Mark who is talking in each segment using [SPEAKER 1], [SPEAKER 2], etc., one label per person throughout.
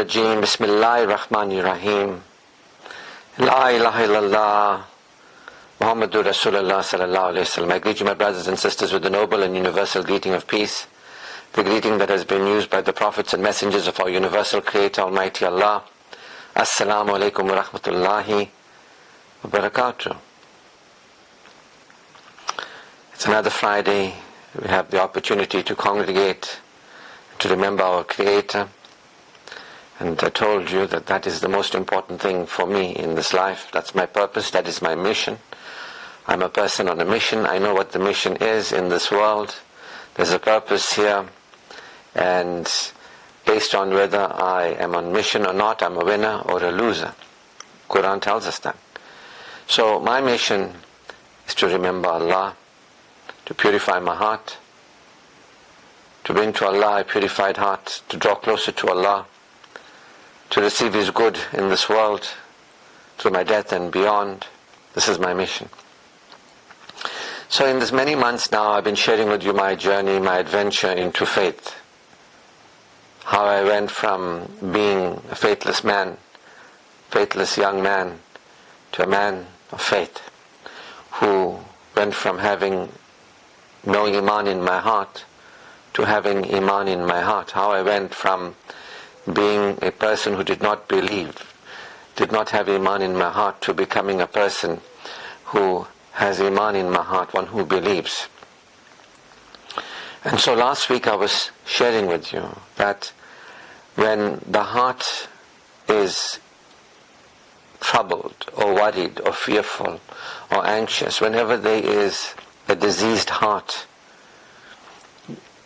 [SPEAKER 1] Rajim. Bismillahir Rahmanir Rahim. La ilaha illallah. Muhammadur Rasulullah sallallahu alayhi wa sallam. I greet you, my brothers and sisters, with the noble and universal greeting of peace. The greeting that has been used by the prophets and messengers of our universal Creator, Almighty Allah. Assalamu alaikum wa rahmatullahi wa barakatuh. It's another Friday. We have the opportunity to congregate, to remember our Creator. And I told you that that is the most important thing for me in this life. That's my purpose, that is my mission. I'm a person on a mission. I know what the mission is in this world. There's a purpose here. And based on whether I am on mission or not, I'm a winner or a loser. Quran tells us that. So my mission is to remember Allah, to purify my heart, to bring to Allah a purified heart, to draw closer to Allah, to receive His good in this world, through my death and beyond. This is my mission. So in this many months now, I've been sharing with you my journey, my adventure into faith. How I went from being a faithless man, faithless young man, to a man of faith, who went from having no Iman in my heart to having Iman in my heart. How I went from being a person who did not believe, did not have Iman in my heart, to becoming a person who has Iman in my heart, one who believes. And so last week I was sharing with you that when the heart is troubled or worried or fearful or anxious, whenever there is a diseased heart,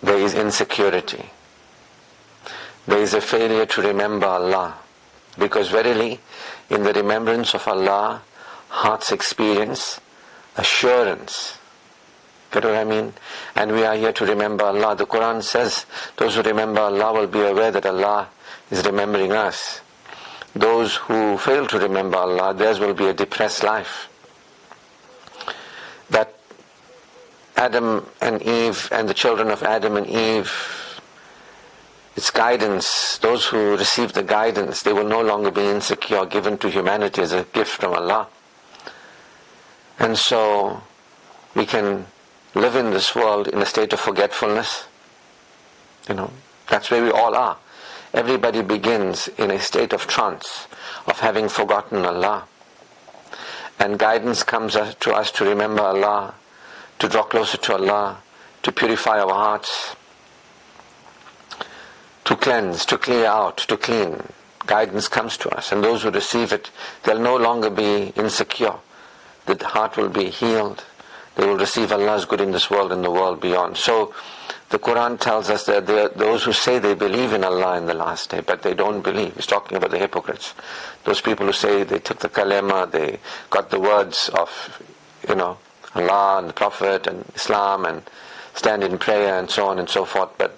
[SPEAKER 1] there is insecurity. There is a failure to remember Allah. Because verily, in the remembrance of Allah, hearts experience assurance. Get what I mean? And we are here to remember Allah. The Quran says, those who remember Allah will be aware that Allah is remembering us. Those who fail to remember Allah, theirs will be a depressed life. That Adam and Eve and the children of Adam and Eve, its guidance, those who receive the guidance, they will no longer be insecure, given to humanity as a gift from Allah. And so we can live in this world in a state of forgetfulness. That's where we all are. Everybody begins in a state of trance, of having forgotten Allah. And guidance comes to us to remember Allah, to draw closer to Allah, to purify our hearts, to cleanse, to clear out, to clean. Guidance comes to us, and those who receive it, they'll no longer be insecure. The heart will be healed. They will receive Allah's good in this world and the world beyond. So the Quran tells us that there are those who say they believe in Allah in the last day, but they don't believe. It's talking about the hypocrites. Those people who say they took the kalima, they got the words of, Allah and the Prophet and Islam and stand in prayer and so on and so forth, but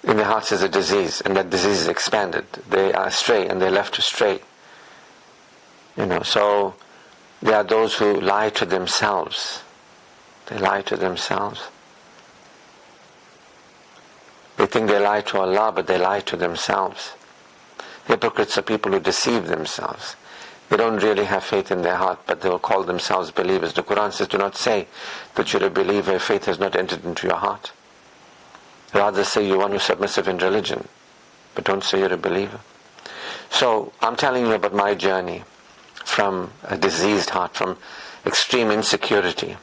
[SPEAKER 1] in their hearts is a disease, and that disease is expanded. They are astray, and they're left astray. So there are those who lie to themselves. They lie to themselves. They think they lie to Allah, but they lie to themselves. Hypocrites are people who deceive themselves. They don't really have faith in their heart, but they will call themselves believers. The Quran says, do not say that you're a believer if faith has not entered into your heart. Rather say you're one who's submissive in religion, but don't say you're a believer. So I'm telling you about my journey from a diseased heart, from extreme insecurity,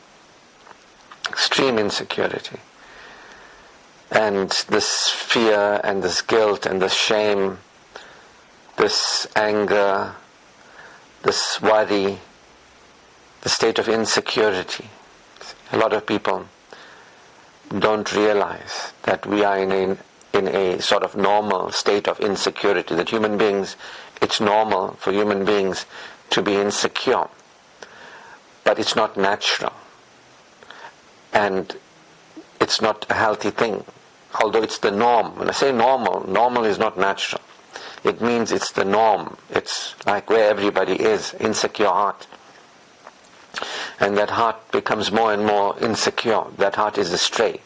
[SPEAKER 1] and this fear and this guilt and this shame, this anger, this worry, the state of insecurity. A lot of people don't realize that we are in a sort of normal state of insecurity, that human beings, it's normal for human beings to be insecure, but it's not natural, and it's not a healthy thing, although it's the norm. When I say normal is not natural. It means it's the norm. It's like where everybody is, insecure heart. And that heart becomes more and more insecure. That heart is astray.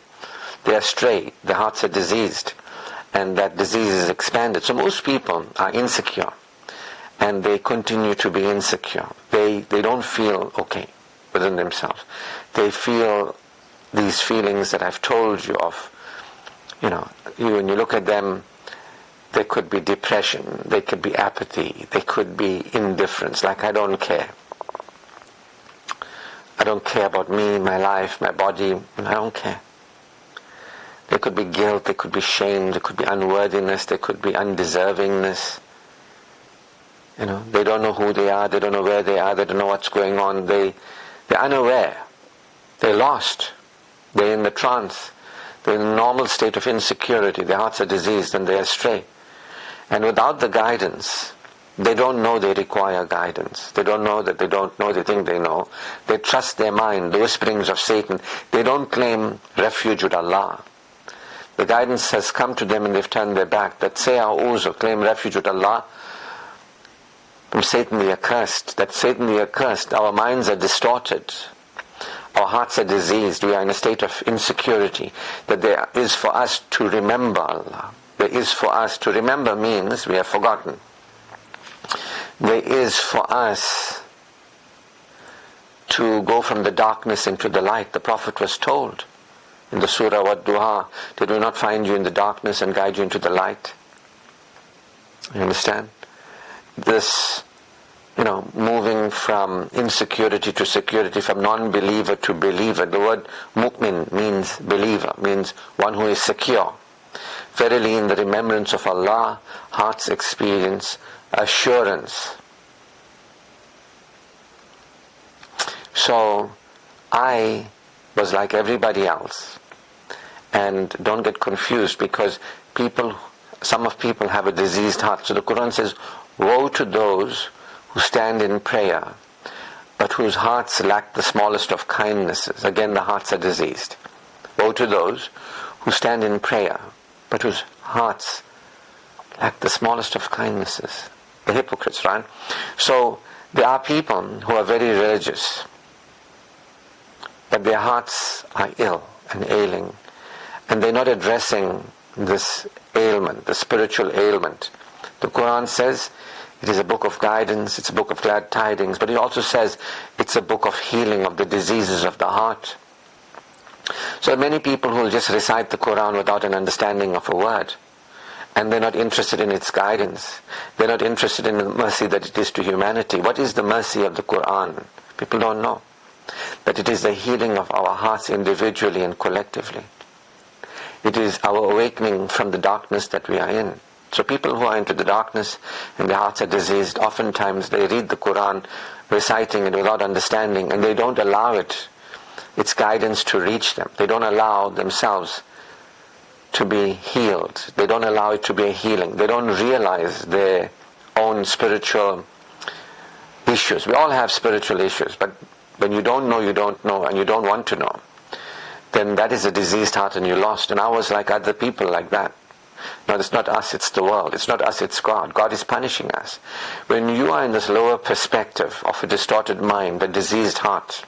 [SPEAKER 1] they are astray, their hearts are diseased, and that disease is expanded. So most people are insecure, and they continue to be insecure. They don't feel okay within themselves. They feel these feelings that I've told you of. When you look at them, there could be depression, there could be apathy, there could be indifference, like I don't care. I don't care about me, my life, my body, I don't care. There could be guilt, there could be shame, there could be unworthiness, there could be undeservingness. They don't know who they are, they don't know where they are, they don't know what's going on, they're unaware, they're lost, they're in the trance, they're in a normal state of insecurity, their hearts are diseased and they're astray. And without the guidance, they don't know they require guidance. They don't know that they don't know, they think they know. They trust their mind, the whisperings of Satan. They don't claim refuge with Allah. The guidance has come to them and they've turned their back. That say A'udhu, claim refuge with Allah from Satan the accursed. That Satan the accursed, our minds are distorted. Our hearts are diseased. We are in a state of insecurity. That there is for us to remember Allah. There is for us to remember means we have forgotten. There is for us to go from the darkness into the light. The Prophet was told in the Surah Wad-Duha, did we not find you in the darkness and guide you into the light? You understand? This, moving from insecurity to security, from non-believer to believer. The word mu'min means believer, means one who is secure. Verily in the remembrance of Allah, hearts experience assurance. So I was like everybody else, and don't get confused, because some people have a diseased heart. So the Quran says, woe to those who stand in prayer but whose hearts lack the smallest of kindnesses. Again, the hearts are diseased. Woe to those who stand in prayer but whose hearts lack the smallest of kindnesses. The hypocrites, right? So there are people who are very religious, but their hearts are ill and ailing, and they're not addressing this ailment, the spiritual ailment. The Quran says it is a book of guidance, it's a book of glad tidings, but it also says it's a book of healing of the diseases of the heart. So many people who will just recite the Quran without an understanding of a word, and they're not interested in its guidance. They're not interested in the mercy that it is to humanity. What is the mercy of the Quran? People don't know. That it is the healing of our hearts individually and collectively. It is our awakening from the darkness that we are in. So people who are into the darkness and their hearts are diseased, oftentimes they read the Quran, reciting it without understanding, and they don't allow its guidance to reach them. They don't allow themselves to be healed. They don't allow it to be a healing. They don't realize their own spiritual issues. We all have spiritual issues, but when you don't know, and you don't want to know, then that is a diseased heart and you're lost. And I was like other people like that. No, it's not us, it's the world. It's not us, it's God. God is punishing us. When you are in this lower perspective of a distorted mind, a diseased heart,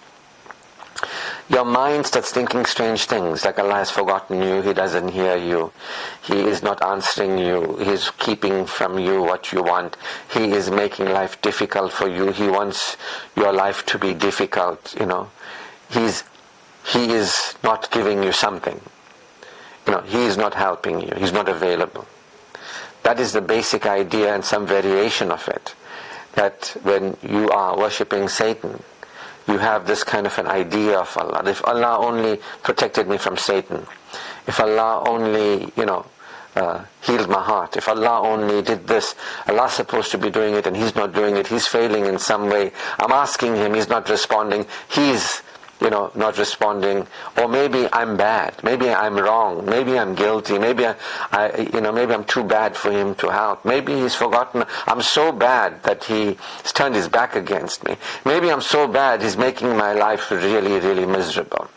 [SPEAKER 1] your mind starts thinking strange things, like Allah has forgotten you, He doesn't hear you, He is not answering you, He is keeping from you what you want, He is making life difficult for you, He wants your life to be difficult, He is not giving you something, He is not helping you, He's not available. That is the basic idea, and some variation of it, that when you are worshipping Satan, you have this kind of an idea of Allah. If Allah only protected me from Satan, if Allah only, healed my heart, if Allah only did this, Allah's supposed to be doing it and He's not doing it, He's failing in some way. I'm asking Him, He's not responding, He's, not responding, or maybe I'm bad, maybe I'm wrong, maybe I'm guilty, maybe maybe I'm too bad for Him to help, maybe He's forgotten, I'm so bad that He's turned His back against me, maybe I'm so bad He's making my life really, really miserable.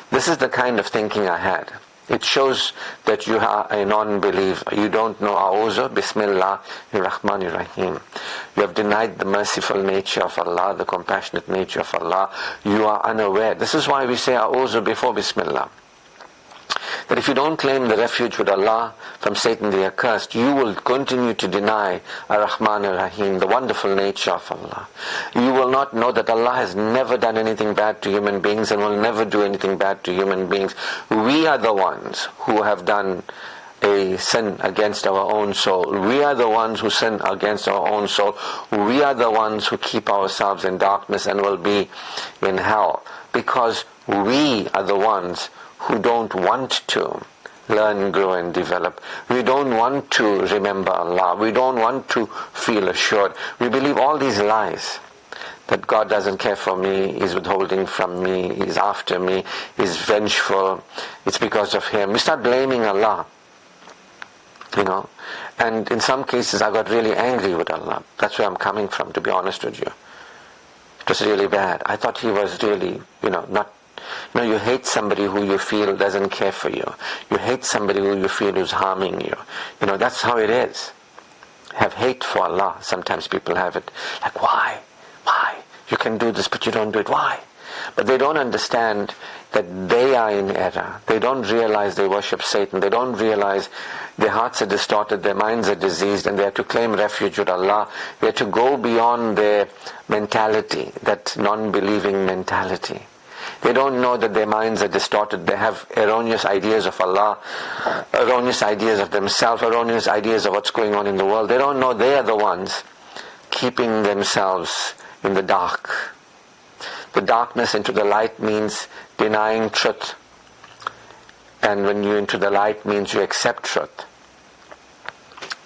[SPEAKER 1] This is the kind of thinking I had. It shows that you are a non-believer. You don't know A'udhu, Bismillah, Rahmanir Rahim. You have denied the merciful nature of Allah, the compassionate nature of Allah. You are unaware. This is why we say A'udhu before Bismillah. that if you don't claim the refuge with Allah from Satan the accursed, you will continue to deny Ar-Rahman Ar-Rahim, the wonderful nature of Allah. You will not know that Allah has never done anything bad to human beings and will never do anything bad to human beings. We are the ones who have done a sin against our own soul. We are the ones who sin against our own soul. We are the ones who keep ourselves in darkness and will be in hell, because we are the ones who don't want to learn, grow and develop. We don't want to remember Allah. We don't want to feel assured. We believe all these lies, that God doesn't care for me, He's withholding from me, He's after me, He's vengeful, it's because of Him. We start blaming Allah. And in some cases I got really angry with Allah. That's where I'm coming from, to be honest with you. It was really bad. I thought He was really, not. You hate somebody who you feel doesn't care for you. You hate somebody who you feel is harming you. That's how it is. Have hate for Allah. Sometimes people have it. Like, why? Why? You can do this, but you don't do it. Why? But they don't understand that they are in error. They don't realize they worship Satan. They don't realize their hearts are distorted, their minds are diseased, and they have to claim refuge with Allah. They have to go beyond their mentality, that non-believing mentality. They don't know that their minds are distorted. They have erroneous ideas of Allah, erroneous ideas of themselves, erroneous ideas of what's going on in the world. They don't know they are the ones keeping themselves in the dark. The darkness into the light means denying truth. And when you're into the light means you accept truth.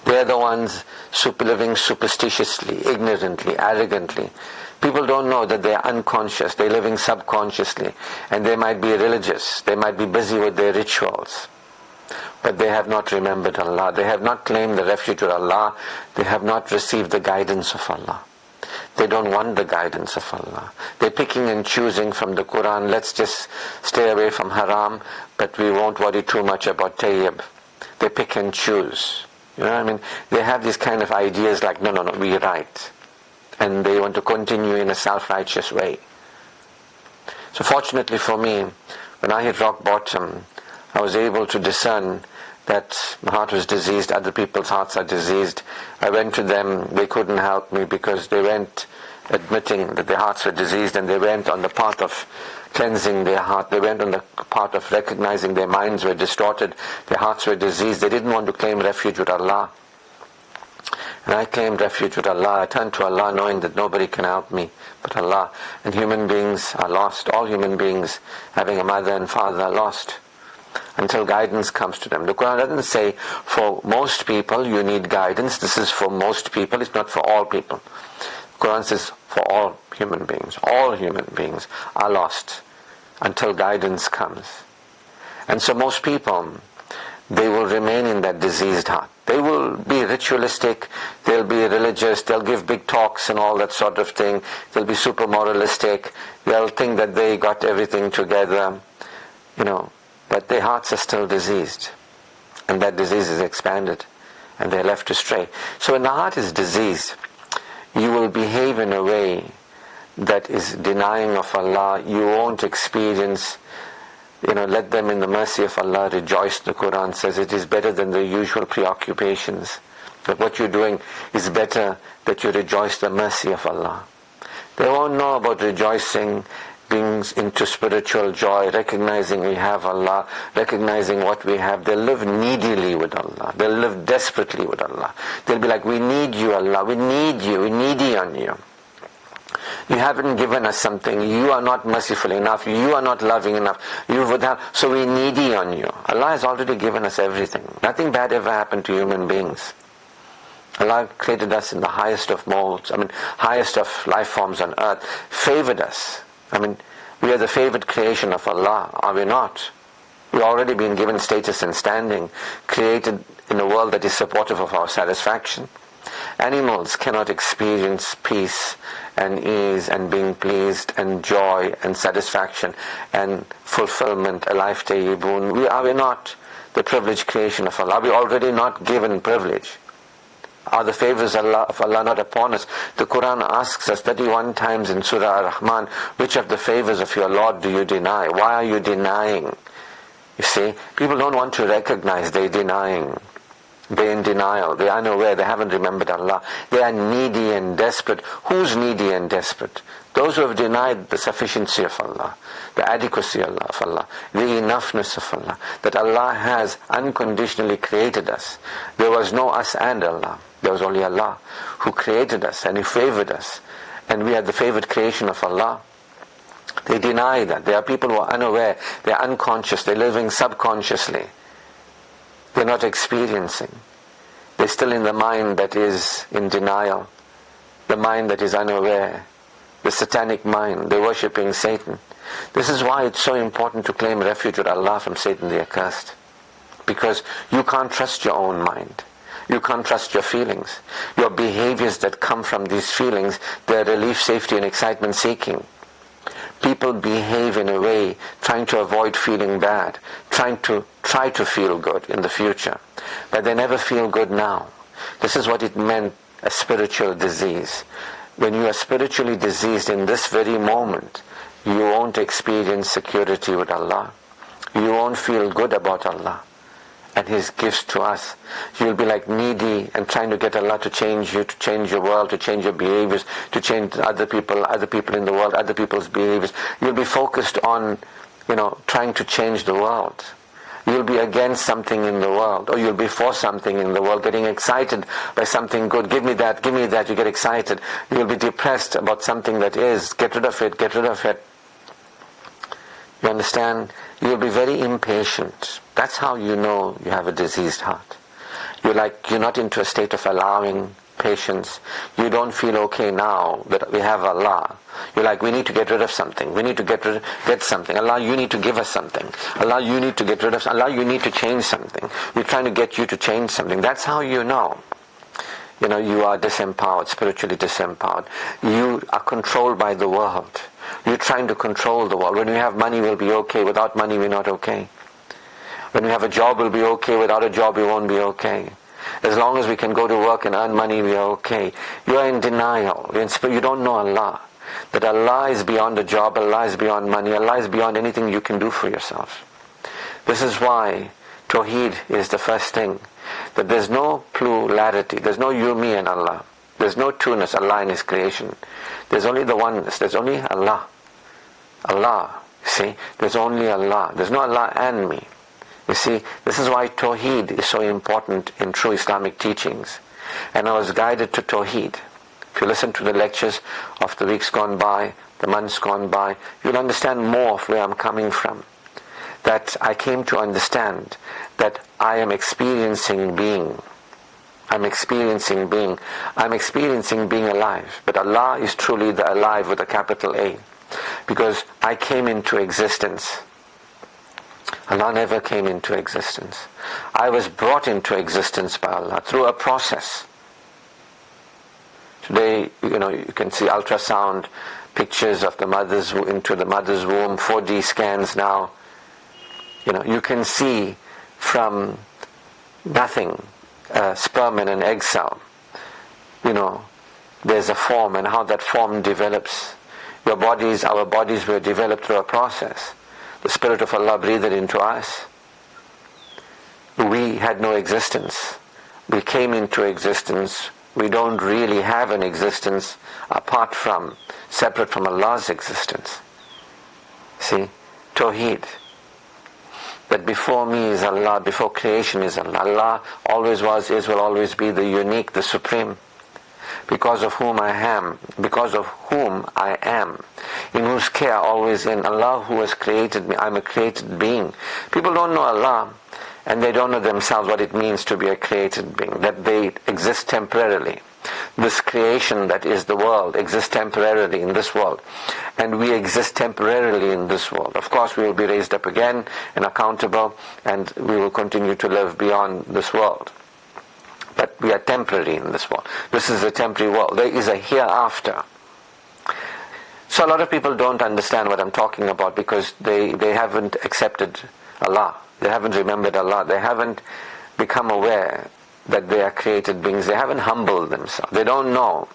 [SPEAKER 1] They're the ones living superstitiously, ignorantly, arrogantly. People don't know that they're unconscious, they're living subconsciously, and they might be religious, they might be busy with their rituals, but they have not remembered Allah, they have not claimed the refuge of Allah, they have not received the guidance of Allah. They don't want the guidance of Allah. They're picking and choosing from the Quran, let's just stay away from haram, but we won't worry too much about tayyib. They pick and choose. They have these kind of ideas like, no, we're right. And they want to continue in a self-righteous way. So fortunately for me, when I hit rock bottom, I was able to discern that my heart was diseased, other people's hearts are diseased. I went to them, they couldn't help me because they went admitting that their hearts were diseased, and they went on the path of cleansing their heart. They went on the path of recognizing their minds were distorted, their hearts were diseased. They didn't want to claim refuge with Allah. And I claimed refuge with Allah. I turned to Allah knowing that nobody can help me but Allah. And human beings are lost. All human beings, having a mother and father, are lost until guidance comes to them. The Quran doesn't say for most people you need guidance. This is for most people. It's not for all people. The Quran says for all human beings. All human beings are lost until guidance comes. And so most people, they will remain in that diseased heart. They will be ritualistic, they'll be religious, they'll give big talks and all that sort of thing. They'll be super moralistic, they'll think that they got everything together, but their hearts are still diseased. And that disease is expanded and they're left to stray. So when the heart is diseased, you will behave in a way that is denying of Allah. You won't experience, let them in the mercy of Allah rejoice. The Quran says it is better than the usual preoccupations. That what you're doing is better that you rejoice the mercy of Allah. They won't know about rejoicing, being into spiritual joy, recognizing we have Allah, recognizing what we have. They'll live needily with Allah. They'll live desperately with Allah. They'll be like, we need you, Allah. We need you. We're needy on you. You haven't given us something. You are not merciful enough. You are not loving enough. You would have, so we're needy on you. Allah has already given us everything. Nothing bad ever happened to human beings. Allah created us in the highest of molds, highest of life forms on earth, favored us. We are the favored creation of Allah, are we not? We've already been given status and standing, created in a world that is supportive of our satisfaction. Animals cannot experience peace and ease and being pleased and joy and satisfaction and fulfillment, a life tayyibun. Are we not the privileged creation of Allah? Are we already not given privilege? Are the favors of Allah not upon us? The Quran asks us 31 times in Surah Ar-Rahman, which of the favors of your Lord do you deny? Why are you denying You see, people don't want to recognize they're denying. They're in denial. They're unaware. They haven't remembered Allah. They are needy and desperate. Who's needy and desperate? Those who have denied the sufficiency of Allah, the adequacy of Allah, the enoughness of Allah, that Allah has unconditionally created us. There was no us and Allah. There was only Allah who created us and He favored us. And we are the favored creation of Allah. They deny that. There are people who are unaware. They are unconscious. They're living subconsciously. They're not experiencing. They're still in the mind that is in denial. The mind that is unaware. The satanic mind. They're worshipping Satan. This is why it's so important to claim refuge with Allah from Satan the accursed. Because you can't trust your own mind. You can't trust your feelings. Your behaviors that come from these feelings, they're relief, safety and excitement seeking. People behave in a way trying to avoid feeling bad, try to feel good in the future, but they never feel good now. This is what it meant, a spiritual disease. When you are spiritually diseased in this very moment, you won't experience security with Allah. You won't feel good about Allah and His gifts to us. You'll be like needy and trying to get Allah to change you, to change your world, to change your behaviors, to change other people in the world, other people's behaviors. You'll be focused on, trying to change the world. You'll be against something in the world, or you'll be for something in the world, getting excited by something good. Give me that, you get excited. You'll be depressed about something that is. Get rid of it. You understand? You'll be very impatient. That's how you know you have a diseased heart. You're not into a state of allowing, patience. You don't feel okay now that we have Allah. You're like, we need to get rid of something. We need to get something. Allah, you need to give us something. Allah, you need to get rid of something. Allah, you need to change something. We're trying to get you to change something. That's how you know. You are disempowered, spiritually disempowered. You are controlled by the world. You're trying to control the world. When we have money, we'll be okay. Without money, we're not okay. When we have a job, we'll be okay. Without a job, we won't be okay. As long as we can go to work and earn money, we are okay. You are in denial. You don't know Allah. That Allah is beyond a job, Allah is beyond money, Allah is beyond anything you can do for yourself. This is why Tawheed is the first thing. That there's no plurality, there's no you, me and Allah. There's no two-ness, Allah and His creation. There's only the oneness, there's only Allah. Allah, you see, there's only Allah. There's no Allah and me. You see, this is why Tawheed is so important in true Islamic teachings. And I was guided to Tawheed. If you listen to the lectures of the weeks gone by, the months gone by, you'll understand more of where I'm coming from. That I came to understand that I am experiencing being. I'm experiencing being alive. But Allah is truly the alive with a capital A. Because I came into existence. Allah never came into existence. I was brought into existence by Allah through a process. Today, you can see ultrasound pictures of into the mother's womb, 4D scans now. You can see from nothing, sperm and an egg cell. There's a form and how that form develops. Our bodies were developed through a process. The Spirit of Allah breathed into us. We had no existence. We came into existence. We don't really have an existence separate from Allah's existence. See, Tawheed. That before me is Allah, before creation is Allah. Allah always was, is, will always be the unique, the supreme. Because of whom I am, in whose care I always in. Allah who has created me, I'm a created being. People don't know Allah, and they don't know themselves what it means to be a created being, that they exist temporarily. This creation that is the world exists temporarily in this world, and we exist temporarily in this world. Of course, we will be raised up again and accountable, and we will continue to live beyond this world. But we are temporary in this world. This is a temporary world. There is a hereafter. So a lot of people don't understand what I'm talking about because they haven't accepted Allah. They haven't remembered Allah. They haven't become aware that they are created beings. They haven't humbled themselves. They don't know.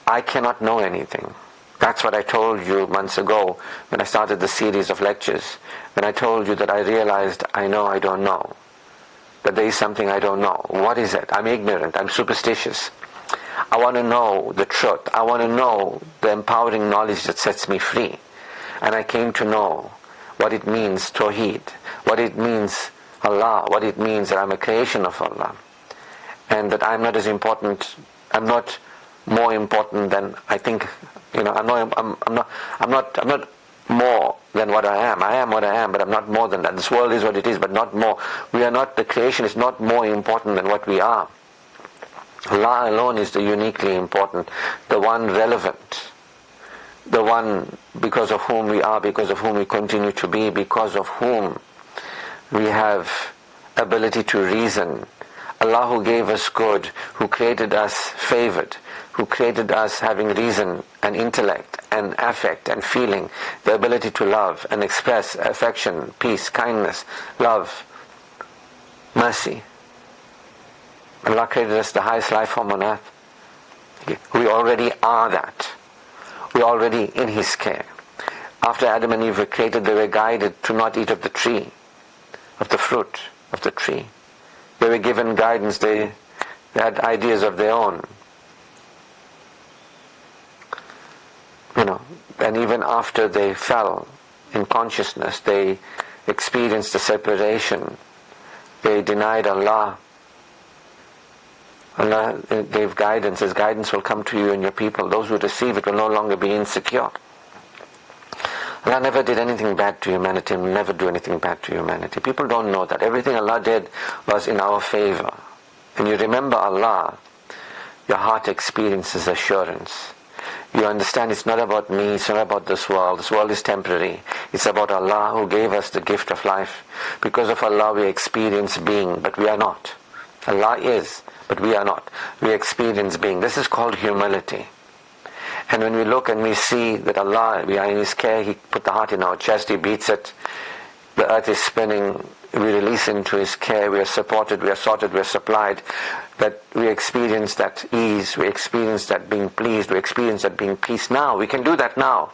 [SPEAKER 1] I cannot know anything. That's what I told you months ago when I started the series of lectures. When I told you that I realized I know I don't know. That there is something I don't know. What is it? I'm ignorant. I'm superstitious. I want to know the truth. I want to know the empowering knowledge that sets me free. And I came to know what it means, Tawheed, what it means, Allah, what it means that I'm a creation of Allah. And that I'm not as important, I'm not more important than I think, I'm not more than what I am. I am what I am, but I'm not more than that. This world is what it is, but not more. We are not, the creation is not more important than what we are. Allah alone is the uniquely important, the one relevant, the one because of whom we are, because of whom we continue to be, because of whom we have ability to reason. Allah who gave us good, who created us favored, who created us having reason and intellect and affect and feeling, the ability to love and express affection, peace, kindness, love, mercy. Allah created us the highest life form on earth. We already are that. We're already in His care. After Adam and Eve were created, they were guided to not eat of the tree, of the fruit of the tree. They were given guidance, they had ideas of their own. And even after they fell in consciousness, they experienced the separation. They denied Allah. Allah gave guidance. His guidance will come to you and your people. Those who receive it will no longer be insecure. Allah never did anything bad to humanity and will never do anything bad to humanity. People don't know that. Everything Allah did was in our favor. When you remember Allah, your heart experiences assurance. You understand it's not about me, it's not about this world. This world is temporary. It's about Allah who gave us the gift of life. Because of Allah we experience being, but we are not. Allah is, but we are not. We experience being. This is called humility. And when we look and we see that Allah, we are in His care, He put the heart in our chest, He beats it, the earth is spinning, we release into His care, we are supported, we are sorted, we are supplied, that we experience that ease, we experience that being pleased, we experience that being peace now. We can do that now.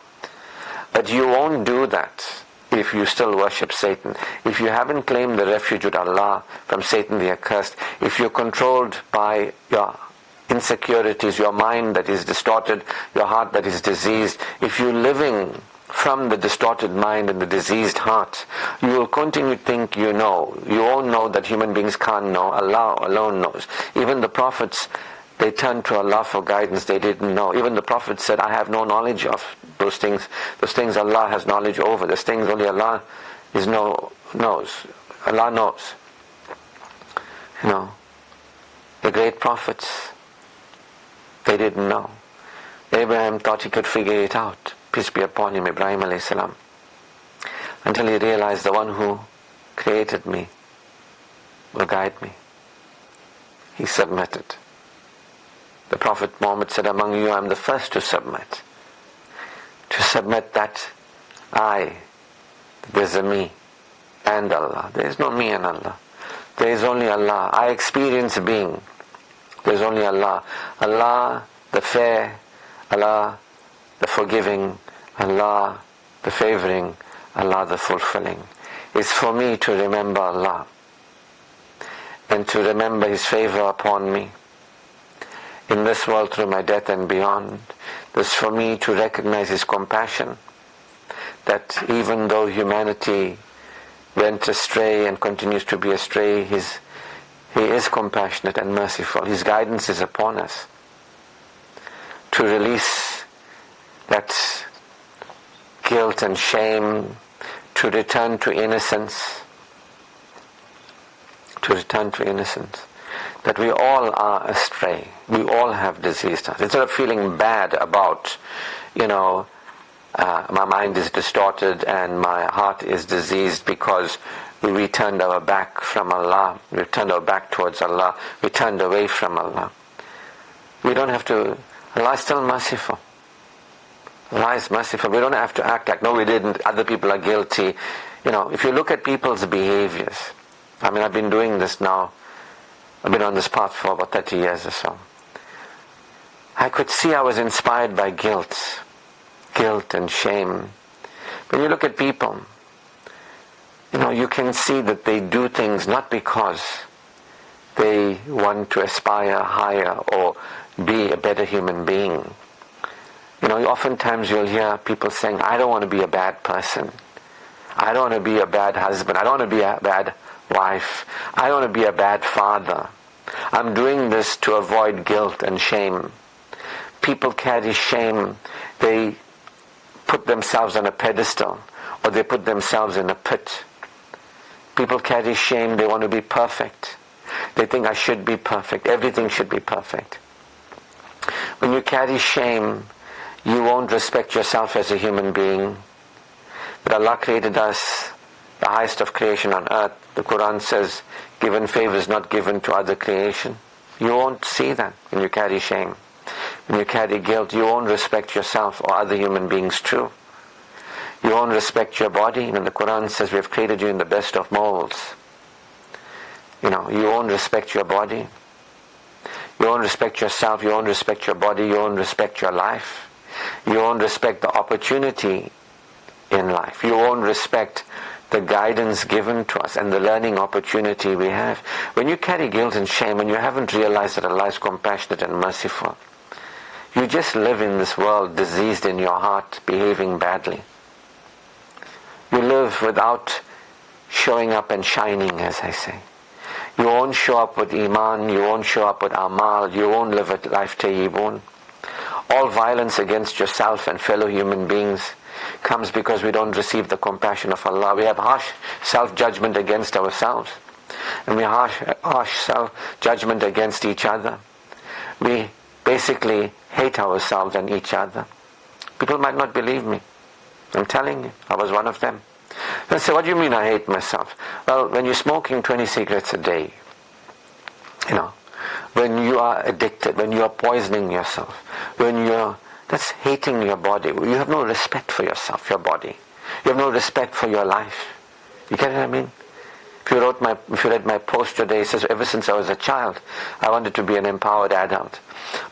[SPEAKER 1] But you won't do that if you still worship Satan. If you haven't claimed the refuge with Allah from Satan the accursed, if you're controlled by your insecurities, your mind that is distorted, your heart that is diseased, if you're living from the distorted mind and the diseased heart, you will continue to think you know. You won't know that human beings can't know. Allah alone knows. Even the prophets, they turned to Allah for guidance. They didn't know. Even the prophets said, I have no knowledge of those things. Those things Allah has knowledge over. Those things only Allah knows. Allah knows. The great prophets, they didn't know. Abraham thought he could figure it out. Peace be upon him, Ibrahim alayhi salam. Until he realized the one who created me will guide me. He submitted. The Prophet Muhammad said, among you I am the first to submit. To submit that there's a me and Allah. There is no me and Allah. There is only Allah. I experience being. There is only Allah. Allah the fair, Allah the forgiving, Allah the favoring, Allah the fulfilling. It's for me to remember Allah and to remember His favor upon me in this world through my death and beyond. It's for me to recognize His compassion, that even though humanity went astray and continues to be astray, He is compassionate and merciful. His guidance is upon us. To release that guilt and shame, to return to innocence, that we all are astray. We all have diseased hearts. Instead of feeling bad about, my mind is distorted and my heart is diseased because we turned our back from Allah, we turned our back towards Allah, we turned away from Allah. We don't have to. Allah is still merciful. Allah is merciful. We don't have to act like, no, we didn't, other people are guilty. If you look at people's behaviors, I've been doing this now, I've been on this path for about 30 years or so. I could see I was inspired by guilt. guilt and shame. When you look at people, you can see that they do things not because they want to aspire higher or be a better human being. Oftentimes you'll hear people saying, I don't want to be a bad person. I don't want to be a bad husband. I don't want to be a bad wife. I don't want to be a bad father. I'm doing this to avoid guilt and shame. People carry shame. They put themselves on a pedestal, or they put themselves in a pit. People carry shame. They want to be perfect. They think I should be perfect. Everything should be perfect. When you carry shame, you won't respect yourself as a human being. That Allah created us, the highest of creation on earth. The Quran says, given favors not given to other creation. You won't see that when you carry shame. When you carry guilt, you won't respect yourself or other human beings too. You won't respect your body. The Quran says we have created you in the best of molds. You won't respect your body. You won't respect yourself. You won't respect your body. You won't respect your life. You won't respect the opportunity in life. You won't respect the guidance given to us and the learning opportunity we have. When you carry guilt and shame and you haven't realized that Allah is compassionate and merciful, you just live in this world diseased in your heart, behaving badly. You live without showing up and shining, as I say. You won't show up with Iman, you won't show up with Amal, you won't live a life tayyibun. All violence against yourself and fellow human beings comes because we don't receive the compassion of Allah. We have harsh self-judgment against ourselves. And we have harsh self-judgment against each other. We basically hate ourselves and each other. People might not believe me. I'm telling you, I was one of them. They say, what do you mean I hate myself? Well, when you're smoking 20 cigarettes a day, when you are addicted, when you are poisoning yourself, that's hating your body. You have no respect for yourself, your body. You have no respect for your life. You get what I mean? If you read my post today, it says, ever since I was a child, I wanted to be an empowered adult.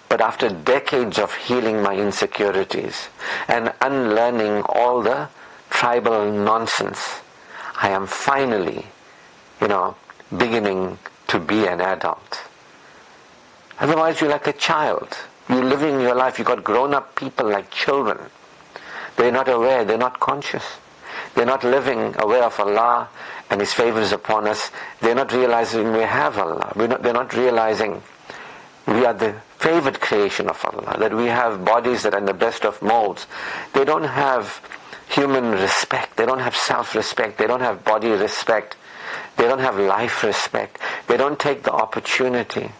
[SPEAKER 1] But after decades of healing my insecurities and unlearning all the tribal nonsense, I am finally, beginning to be an adult. Otherwise, you're like a child. You're living your life. You've got grown-up people like children. They're not aware. They're not conscious. They're not living aware of Allah and His favors upon us. They're not realizing we have Allah. They're not realizing we are the favored creation of Allah, that we have bodies that are in the best of molds. They don't have human respect. They don't have self-respect. They don't have body respect. They don't have life respect. They don't take the opportunity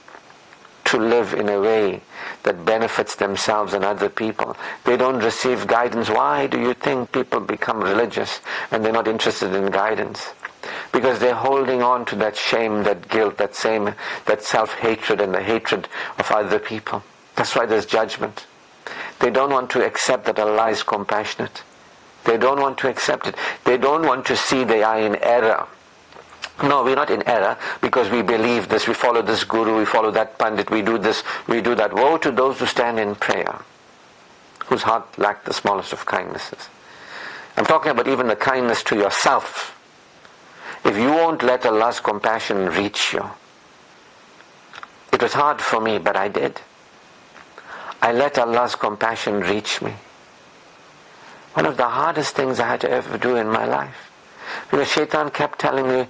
[SPEAKER 1] to live in a way that benefits themselves and other people. They don't receive guidance. Why do you think people become religious and they're not interested in guidance? Because they're holding on to that shame, that guilt, that self-hatred and the hatred of other people. That's why there's judgment. They don't want to accept that Allah is compassionate. They don't want to accept it. They don't want to see they are in error. No, we're not in error because we believe this, we follow this guru, we follow that pandit, we do this, we do that. Woe to those who stand in prayer, whose heart lack the smallest of kindnesses. I'm talking about even the kindness to yourself. If you won't let Allah's compassion reach you, it was hard for me, but I did. I let Allah's compassion reach me. One of the hardest things I had to ever do in my life. Because Shaitan kept telling me,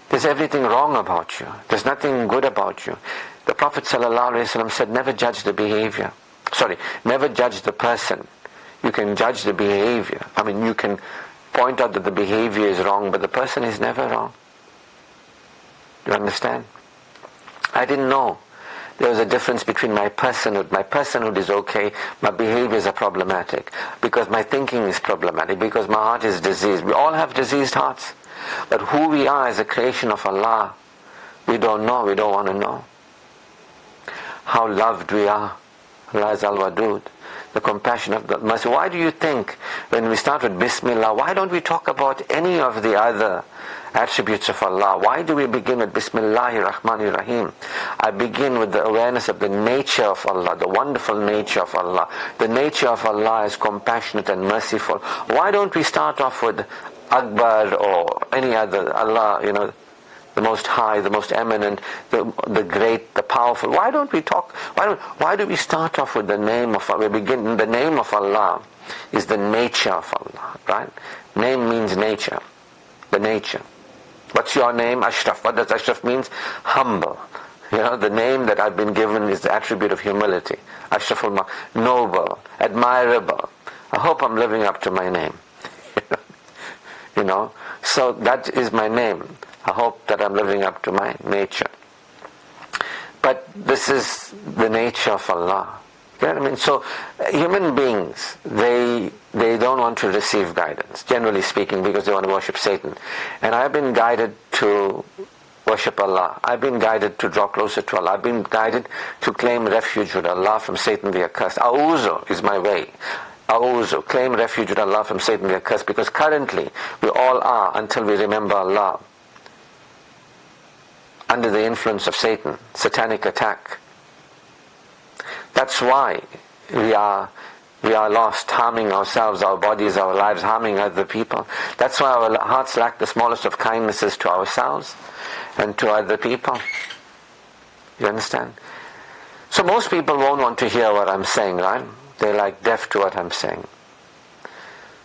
[SPEAKER 1] there's everything wrong about you. There's nothing good about you. The Prophet ﷺ said, never judge the behavior. Never judge the person. You can judge the behavior. You can point out that the behavior is wrong, but the person is never wrong. You understand? I didn't know there was a difference between my personhood. My personhood is okay, my behaviors are problematic, because my thinking is problematic, because my heart is diseased. We all have diseased hearts. But who we are as a creation of Allah, we don't know, we don't want to know. How loved we are. Allah is Al-Wadud, the compassion of the mercy. Why do you think when we start with Bismillah, why don't we talk about any of the other attributes of Allah. Why do we begin with Bismillahir Rahmanir Rahim? I begin with the awareness of the nature of Allah, the wonderful nature of Allah. The nature of Allah is compassionate and merciful. Why don't we start off with Akbar or any other Allah, the most high, the most eminent, the great, the powerful? Why don't we talk? Why do we start off with the name of Allah? We begin, the name of Allah is the nature of Allah, right? Name means nature, the nature. What's your name? Ashraf. What does Ashraf means? Humble. The name that I've been given is the attribute of humility. Ashraf noble, admirable. I hope I'm living up to my name. So that is my name. I hope that I'm living up to my nature. But this is the nature of Allah. You know what I mean? So human beings, they don't want to receive guidance, generally speaking, because they want to worship Satan. And I've been guided to worship Allah. I've been guided to draw closer to Allah. I've been guided to claim refuge with Allah from Satan the accursed. A'uzu is my way. A'uzu, claim refuge with Allah from Satan the accursed, because currently we all are, until we remember Allah, under the influence of Satan, satanic attack. That's why we are lost, harming ourselves, our bodies, our lives, harming other people. That's why our hearts lack the smallest of kindnesses to ourselves and to other people. You understand? So most people won't want to hear what I'm saying, right? They're like deaf to what I'm saying,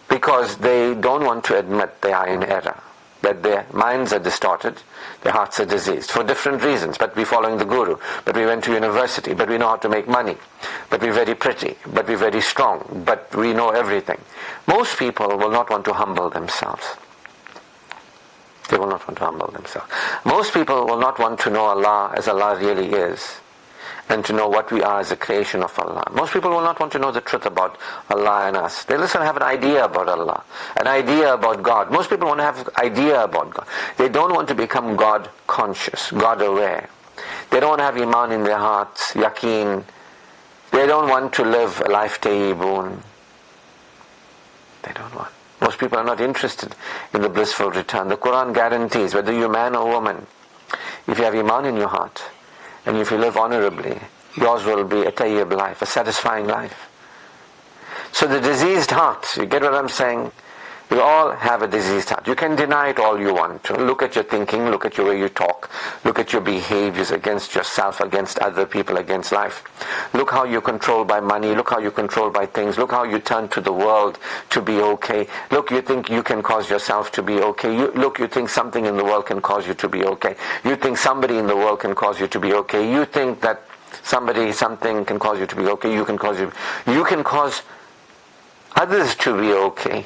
[SPEAKER 1] because they don't want to admit they are in error, that their minds are distorted, their hearts are diseased, for different reasons. But we're following the Guru, but we went to university, but we know how to make money, but we're very pretty, but we're very strong, but we know everything. Most people will not want to humble themselves. They will not want to humble themselves. Most people will not want to know Allah as Allah really is, and to know what we are as a creation of Allah. Most people will not want to know the truth about Allah and us. They listen, have an idea about Allah, an idea about God. Most people want to have an idea about God. They don't want to become God conscious, God aware. They don't want to have iman in their hearts, yaqeen. They don't want to live a life tayyibun. They don't want. Most people are not interested in the blissful return. The Quran guarantees, whether you're man or woman, if you have iman in your heart, and if you live honorably, yours will be a tayyib life, a satisfying life. So the diseased heart, you get what I'm saying? We all have a diseased heart. You can deny it all you want to. Look at your thinking, look at your way you talk, look at your behaviors against yourself, against other people, against life. Look how you're controlled by money, look how you're controlled by things, look how you turn to the world to be okay. Look, you think you can cause yourself to be okay. You think something in the world can cause you to be okay. You think somebody in the world can cause you to be okay. You think that something can cause you to be okay. You can cause others to be okay.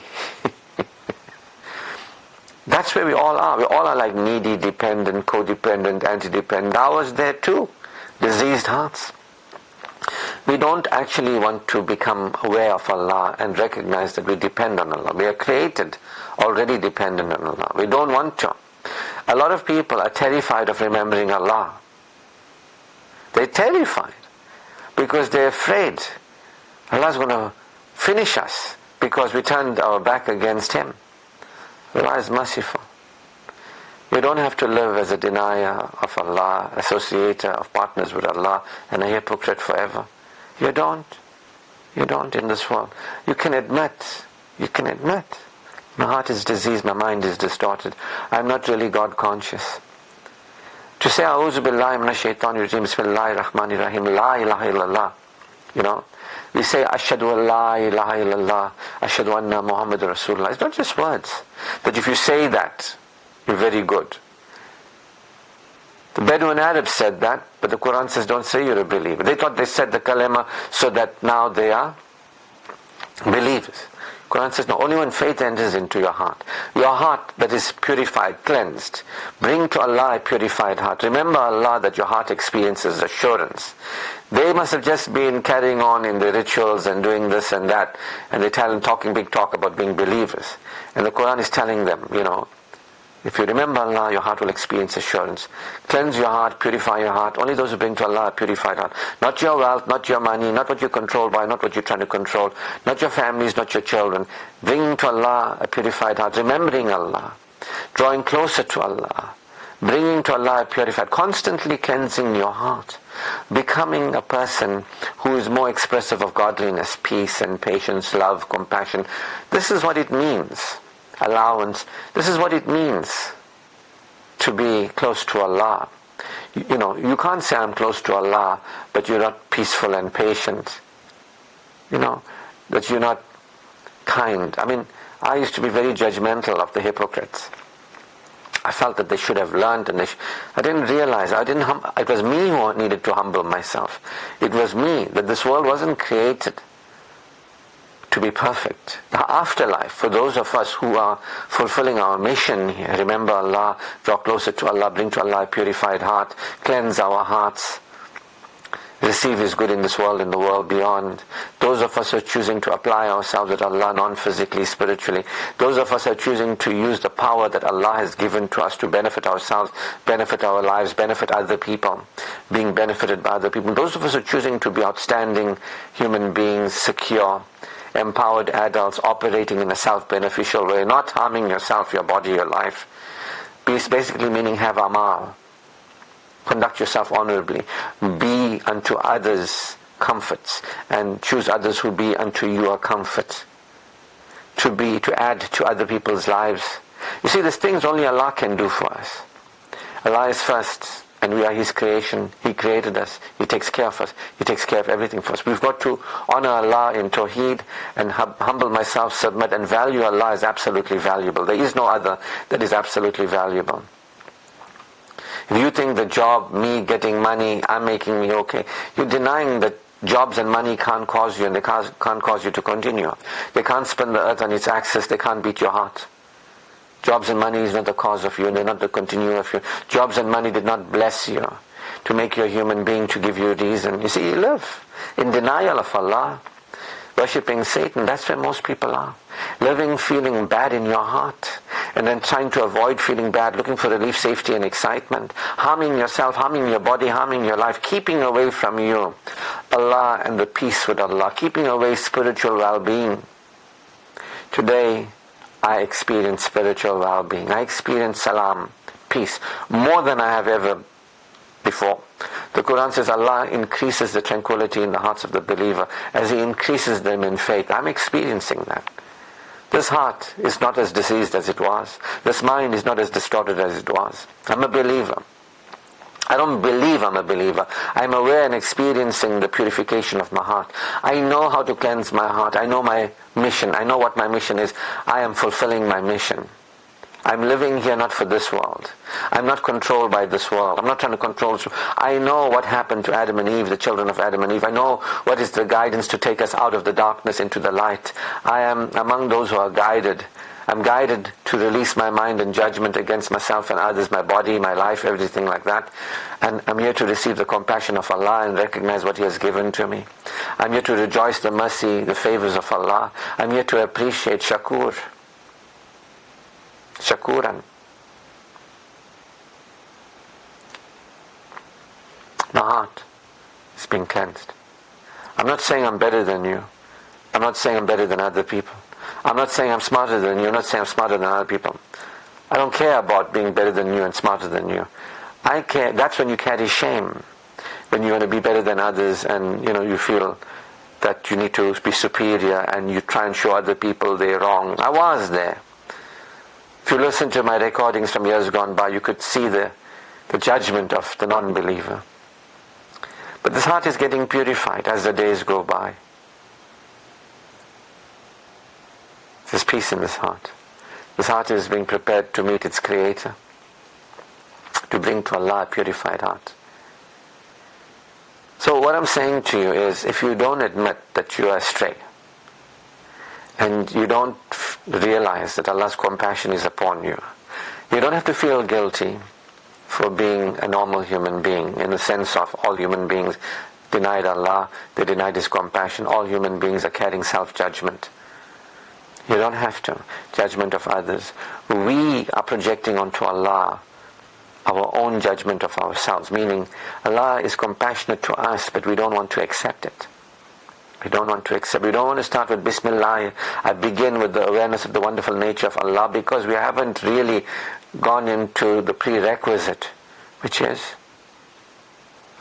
[SPEAKER 1] That's where we all are. We all are like needy, dependent, codependent, anti-dependent. Ours there too. Diseased hearts. We don't actually want to become aware of Allah and recognize that we depend on Allah. We are created already dependent on Allah. We don't want to. A lot of people are terrified of remembering Allah. They're terrified because they're afraid Allah's going to finish us because we turned our back against Him. Allah is merciful. You don't have to live as a denier of Allah, associator of partners with Allah, and a hypocrite forever. You don't. You don't in this world. You can admit. My heart is diseased, my mind is distorted. I'm not really God conscious. To say, A'udhu billahi minash shaitanir rajim, Bismillahir Rahmanir Rahim, La ilaha illallah. We say, Ashhadu an la ilaha illallah, Ashhadu anna Muhammadur Rasulullah. It's not just words. But if you say that, you're very good. The Bedouin Arabs said that, but the Quran says don't say you're a believer. They thought they said the kalima so that now they are believers. Quran says no, only when faith enters into your heart that is purified, cleansed, bring to Allah a purified heart. Remember Allah that your heart experiences assurance. They must have just been carrying on in their rituals and doing this and that, and they're talking big talk about being believers. And the Quran is telling them, if you remember Allah, your heart will experience assurance. Cleanse your heart, purify your heart. Only those who bring to Allah a purified heart. Not your wealth, not your money, not what you're controlled by, not what you're trying to control, not your families, not your children. Bring to Allah a purified heart, remembering Allah. drawing closer to Allah, bringing to Allah a purified, constantly cleansing your heart, becoming a person who is more expressive of godliness, peace and patience, love, compassion. This is what it means. Allowance. This is what it means to be close to Allah. You can't say I'm close to Allah, but you're not peaceful and patient. That you're not kind. I used to be very judgmental of the hypocrites. I felt that they should have learned, and I didn't realize. It was me who needed to humble myself. It was me, that this world wasn't created to be perfect. The afterlife, for those of us who are fulfilling our mission here, remember Allah, draw closer to Allah, bring to Allah a purified heart, cleanse our hearts, receive His good in this world, in the world beyond. Those of us who are choosing to apply ourselves with Allah non-physically, spiritually. Those of us who are choosing to use the power that Allah has given to us to benefit ourselves, benefit our lives, benefit other people, being benefited by other people. Those of us who are choosing to be outstanding human beings, secure, empowered adults, operating in a self-beneficial way, not harming yourself, your body, your life. Basically meaning have amal. Conduct yourself honorably. Be unto others comforts, and choose others who be unto you a comfort. To add to other people's lives. You see, there's things only Allah can do for us. Allah is first, and we are His creation. He created us. He takes care of us. He takes care of everything for us. We've got to honor Allah in Tawheed and humble myself, submit, and value Allah is absolutely valuable. There is no other that is absolutely valuable. If you think the job, me getting money, I'm making me okay, you're denying that jobs and money can't cause you, and they can't cause you to continue. They can't spin the earth on its axis. They can't beat your heart. Jobs and money is not the cause of you, and they're not the continuer of you. Jobs and money did not bless you to make you a human being, to give you a reason. You see, you live in denial of Allah, worshipping Satan. That's where most people are. Living, feeling bad in your heart, and then trying to avoid feeling bad, looking for relief, safety and excitement, harming yourself, harming your body, harming your life, keeping away from you Allah and the peace with Allah, keeping away spiritual well-being. Today, I experience spiritual well-being. I experience salam, peace, more than I have ever before. The Quran says Allah increases the tranquility in the hearts of the believer as He increases them in faith. I'm experiencing that. This heart is not as diseased as it was. This mind is not as distorted as it was. I'm a believer. I don't believe I'm a believer. I'm aware and experiencing the purification of my heart. I know how to cleanse my heart. I know my mission. I know what my mission is. I am fulfilling my mission. I'm living here not for this world. I'm not controlled by this world. I'm not trying to control. I know what happened to Adam and Eve, the children of Adam and Eve. I know what is the guidance to take us out of the darkness into the light. I am among those who are guided. I'm guided to release my mind and judgment against myself and others, my body, my life, everything like that. And I'm here to receive the compassion of Allah and recognize what He has given to me. I'm here to rejoice the mercy, the favors of Allah. I'm here to appreciate shakur. Shakuran. My heart is being cleansed. I'm not saying I'm better than you. I'm not saying I'm better than other people. I'm not saying I'm smarter than you. I'm not saying I'm smarter than other people. I don't care about being better than you and smarter than you. I care. That's when you carry shame. When you want to be better than others, and you feel that you need to be superior, and you try and show other people they're wrong. I was there. If you listen to my recordings from years gone by, you could see the judgment of the non-believer. But this heart is getting purified as the days go by. There's peace in this heart. This heart is being prepared to meet its Creator, to bring to Allah a purified heart. So what I'm saying to you is, if you don't admit that you are astray, and you don't realize that Allah's compassion is upon you, you don't have to feel guilty for being a normal human being, in the sense of all human beings denied Allah, they denied His compassion. All human beings are carrying self-judgment. You don't have to. Judgment of others. We are projecting onto Allah our own judgment of ourselves, meaning Allah is compassionate to us, but we don't want to accept it. We don't want to accept. We don't want to start with Bismillah. I begin with the awareness of the wonderful nature of Allah, because we haven't really gone into the prerequisite, which is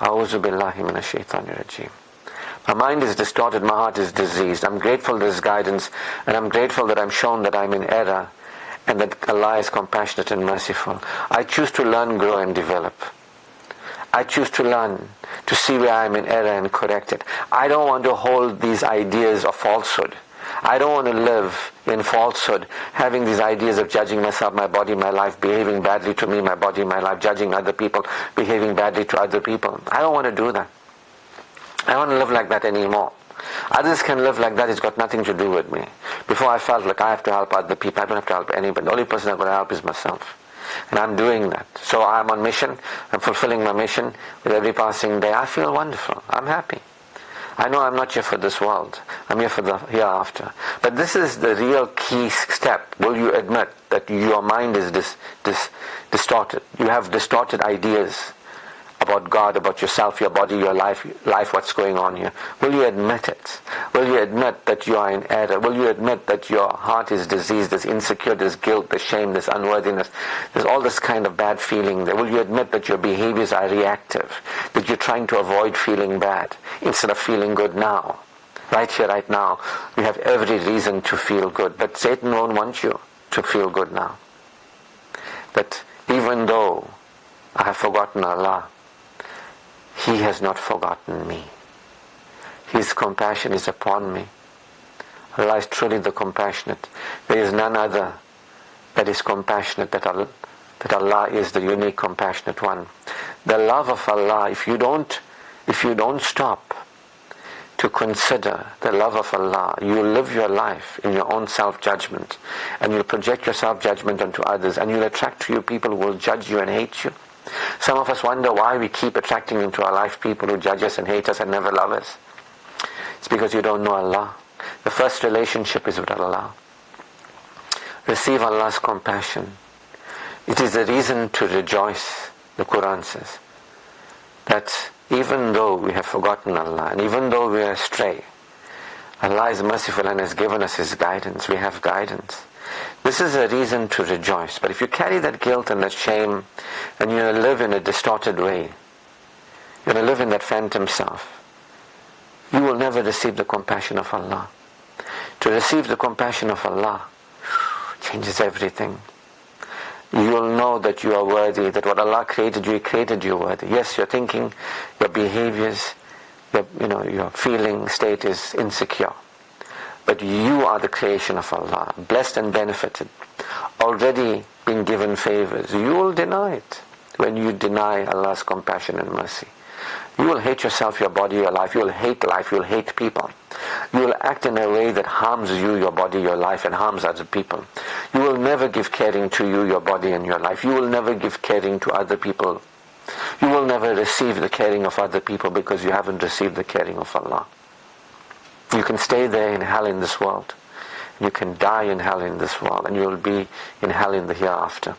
[SPEAKER 1] A'udhu billahi minash shaitanir rajim. My mind is distorted, my heart is diseased. I'm grateful for this guidance, and I'm grateful that I'm shown that I'm in error, and that Allah is compassionate and merciful. I choose to learn, grow and develop. I choose to learn, to see where I am in error and correct it. I don't want to hold these ideas of falsehood. I don't want to live in falsehood, having these ideas of judging myself, my body, my life, behaving badly to me, my body, my life, judging other people, behaving badly to other people. I don't want to do that. I don't want to live like that anymore. Others can live like that, it's got nothing to do with me. Before I felt like I have to help other people, I don't have to help anybody. The only person I've got to help is myself. And I'm doing that. So I'm on mission, I'm fulfilling my mission with every passing day. I feel wonderful, I'm happy. I know I'm not here for this world, I'm here for the hereafter. But this is the real key step. Will you admit that your mind is distorted? You have distorted ideas about God, about yourself, your body, your life, what's going on here. Will you admit it? Will you admit that you are in error? Will you admit that your heart is diseased, there's insecure, there's guilt, there's shame, there's unworthiness, there's all this kind of bad feeling there? Will you admit that your behaviors are reactive, that you're trying to avoid feeling bad instead of feeling good now? Right here, right now, you have every reason to feel good, but Satan won't want you to feel good now. That even though I have forgotten Allah, He has not forgotten me. His compassion is upon me. Allah is truly the compassionate. There is none other that is compassionate, that Allah is the unique compassionate one. The love of Allah, if you don't stop to consider the love of Allah, you will live your life in your own self-judgment, and you'll project your self-judgment onto others, and you'll attract to you people who will judge you and hate you. Some of us wonder why we keep attracting into our life people who judge us and hate us and never love us. It's because you don't know Allah. The first relationship is with Allah. Receive Allah's compassion. It is a reason to rejoice, the Quran says, that even though we have forgotten Allah, and even though we are astray, Allah is merciful and has given us His guidance. We have guidance. This is a reason to rejoice. But if you carry that guilt and that shame, and you live in a distorted way, you're going to live in that phantom self, you will never receive the compassion of Allah. To receive the compassion of Allah changes everything. You will know that you are worthy, that what Allah created you, He created you worthy. Yes, your thinking, your behaviors, your feeling state is insecure. But you are the creation of Allah, blessed and benefited, already been given favors. You will deny it when you deny Allah's compassion and mercy. You will hate yourself, your body, your life. You will hate life, you will hate people. You will act in a way that harms you, your body, your life, and harms other people. You will never give caring to you, your body, and your life. You will never give caring to other people. You will never receive the caring of other people because you haven't received the caring of Allah. You can stay there in hell in this world. You can die in hell in this world, and you will be in hell in the hereafter.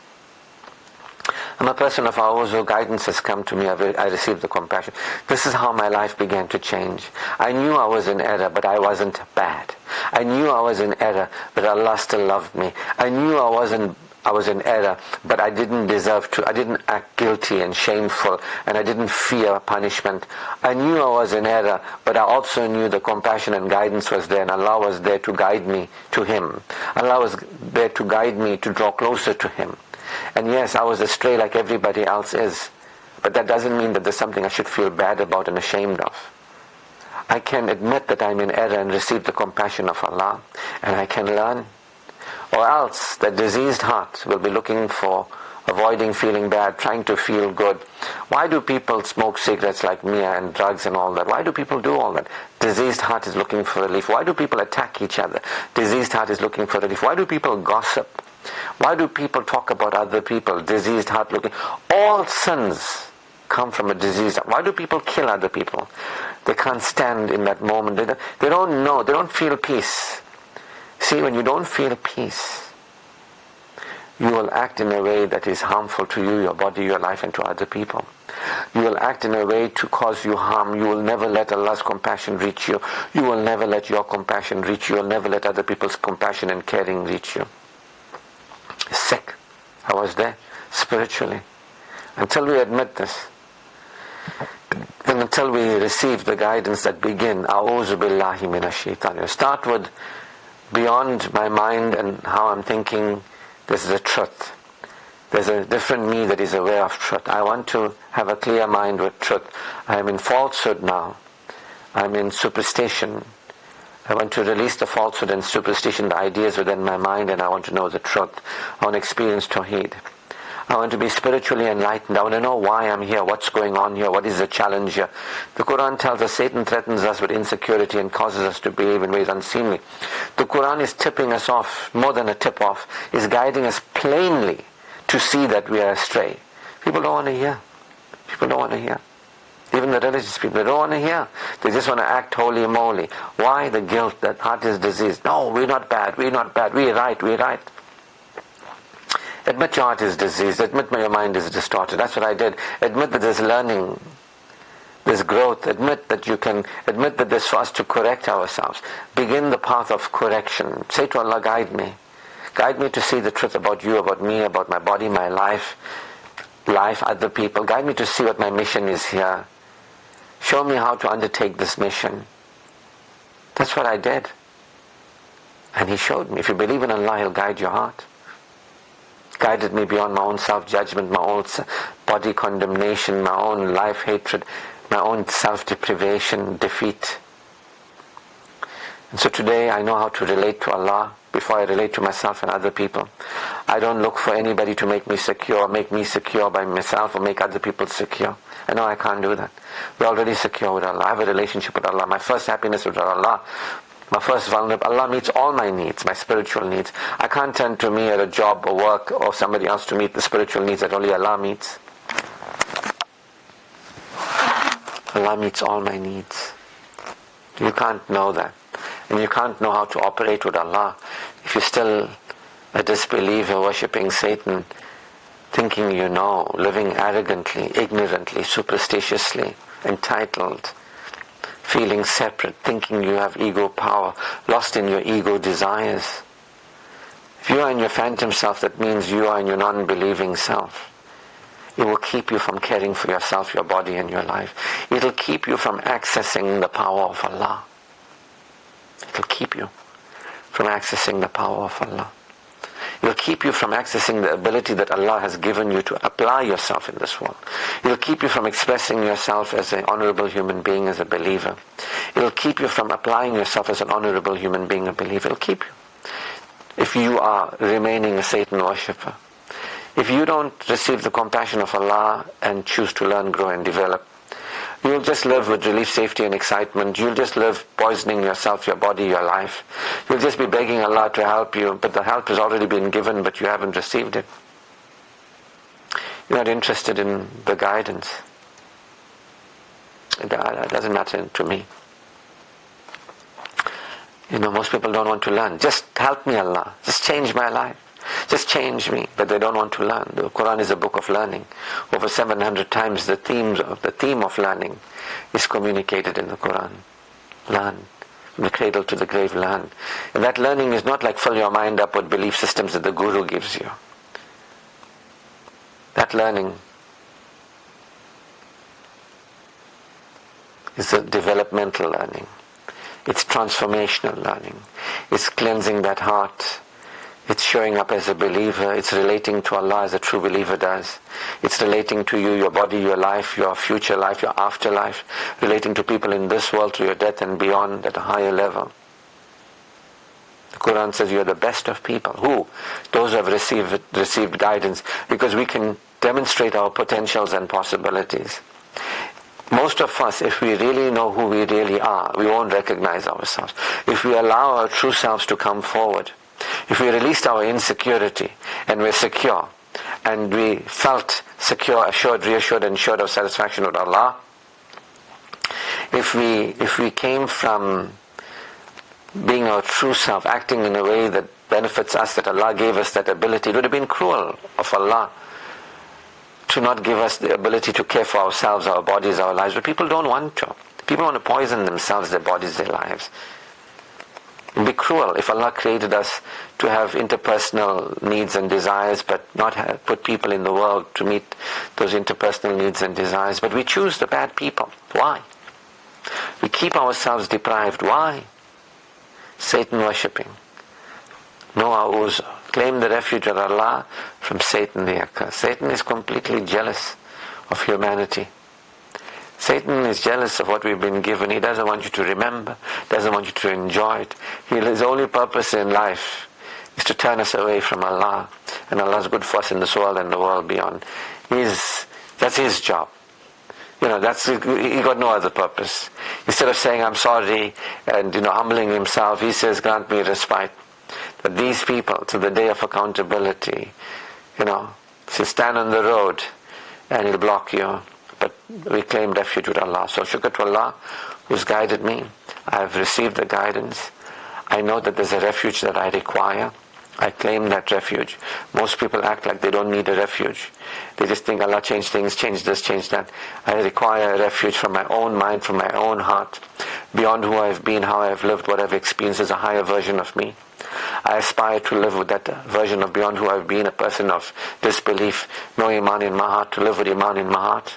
[SPEAKER 1] I'm a person of A'udhu, guidance has come to me, I received the compassion. This is how my life began to change. I knew I was in error, but I wasn't bad. I knew I was in error, but Allah still loved me. I knew I was in error, but I didn't deserve to. I didn't act guilty and shameful, and I didn't fear punishment. I knew I was in error, but I also knew the compassion and guidance was there, and Allah was there to guide me to Him. Allah was there to guide me to draw closer to Him. And yes, I was astray like everybody else is, but that doesn't mean that there's something I should feel bad about and ashamed of. I can admit that I'm in error and receive the compassion of Allah, and I can learn. Or else, the diseased heart will be looking for, avoiding feeling bad, trying to feel good. Why do people smoke cigarettes like me and drugs and all that? Why do people do all that? Diseased heart is looking for relief. Why do people attack each other? Diseased heart is looking for relief. Why do people gossip? Why do people talk about other people? Diseased heart looking. All sins come from a diseased heart. Why do people kill other people? They can't stand in that moment. They don't know. They don't feel peace. See, when you don't feel peace, you will act in a way that is harmful to you, your body, your life, and to other people. You will act in a way to cause you harm. You will never let Allah's compassion reach you. You will never let your compassion reach you. You will never let other people's compassion and caring reach you. Sick. I was there, spiritually. Until we admit this, and until we receive the guidance that begin, A'udhu billahi minash shaitan. Start with beyond my mind and how I'm thinking, this is the truth. There's a different me that is aware of truth. I want to have a clear mind with truth. I am in falsehood now. I'm in superstition. I want to release the falsehood and superstition, the ideas within my mind, and I want to know the truth. I want to experience Tawheed. I want to be spiritually enlightened. I want to know why I'm here, what's going on here, what is the challenge here. The Quran tells us Satan threatens us with insecurity and causes us to behave in ways unseemly. The Quran is tipping us off, more than a tip-off, is guiding us plainly to see that we are astray. People don't want to hear. People don't want to hear. Even the religious people, they don't want to hear. They just want to act holy-moly. Why? The guilt, that heart is diseased. No, we're not bad, we're not bad, we're right, we're right. Admit your heart is diseased. Admit your mind is distorted. That's what I did. Admit that there's learning, there's growth. Admit that you can, admit that there's for us to correct ourselves. Begin the path of correction. Say to Allah, guide me. Guide me to see the truth about you, about me, about my body, my life, other people. Guide me to see what my mission is here. Show me how to undertake this mission. That's what I did. And He showed me. If you believe in Allah, He'll guide your heart. Guided me beyond my own self-judgment, my own body condemnation, my own life hatred, my own self-deprivation, defeat. And so today I know how to relate to Allah before I relate to myself and other people. I don't look for anybody to make me secure by myself, or make other people secure. I know I can't do that. We're already secure with Allah. I have a relationship with Allah. My first happiness with Allah. My first vulnerability, Allah meets all my needs, my spiritual needs. I can't turn to me at a job or work or somebody else to meet the spiritual needs that only Allah meets. Allah meets all my needs. You can't know that. And you can't know how to operate with Allah if you're still a disbeliever, worshipping Satan, thinking you know, living arrogantly, ignorantly, superstitiously, entitled, feeling separate, thinking you have ego power, lost in your ego desires. If you are in your phantom self, that means you are in your non-believing self. It will keep you from caring for yourself, your body and your life. It will keep you from accessing the power of Allah. It will keep you from accessing the power of Allah. It will keep you from accessing the ability that Allah has given you to apply yourself in this world. It will keep you from expressing yourself as an honorable human being, as a believer. It will keep you from applying yourself as an honorable human being, a believer. It will keep you. If you are remaining a Satan worshipper, if you don't receive the compassion of Allah and choose to learn, grow and develop, you'll just live with relief, safety and excitement. You'll just live poisoning yourself, your body, your life. You'll just be begging Allah to help you, but the help has already been given, but you haven't received it. You're not interested in the guidance. It doesn't matter to me. Most people don't want to learn. Just help me, Allah. Just change my life. Just change me. But they don't want to learn. The Quran is a book of learning. Over 700 times the theme of learning is communicated in the Quran. Learn. From the cradle to the grave, learn. And that learning is not like fill your mind up with belief systems that the Guru gives you. That learning is a developmental learning. It's transformational learning. It's cleansing that heart. It's showing up as a believer. It's relating to Allah as a true believer does. It's relating to you, your body, your life, your future life, your afterlife. Relating to people in this world, to your death and beyond at a higher level. The Quran says you are the best of people. Who? Those who have received guidance. Because we can demonstrate our potentials and possibilities. Most of us, if we really know who we really are, we won't recognize ourselves. If we allow our true selves to come forward, if we released our insecurity and we're secure, and we felt secure, assured, reassured and assured of satisfaction with Allah, if we came from being our true self, acting in a way that benefits us, that Allah gave us that ability. It would have been cruel of Allah to not give us the ability to care for ourselves, our bodies, our lives. But people don't want to. People want to poison themselves, their bodies, their lives. It would be cruel if Allah created us to have interpersonal needs and desires, but not put people in the world to meet those interpersonal needs and desires. But we choose the bad people. Why? We keep ourselves deprived. Why? Satan worshipping. No a'uz. Claim the refuge of Allah from Satan the accursed. Satan is completely jealous of humanity. Satan is jealous of what we've been given. He doesn't want you to remember, doesn't want you to enjoy it. His only purpose in life is to turn us away from Allah and Allah's good for us in this world and the world beyond. That's his job. He got no other purpose. Instead of saying, I'm sorry, and humbling himself, he says, grant me respite. That these people, to the day of accountability, he'll stand on the road and he'll block you. But we claim refuge with Allah. So shukr to Allah who's guided me. I have received the guidance. I know that there's a refuge that I require. I claim that refuge. Most people act like they don't need a refuge. They just think Allah changed things, changed this, changed that. I require a refuge from my own mind, from my own heart. Beyond who I've been, how I've lived, what I've experienced is a higher version of me. I aspire to live with that version of beyond who I've been, a person of disbelief, no iman in my heart, to live with iman in my heart.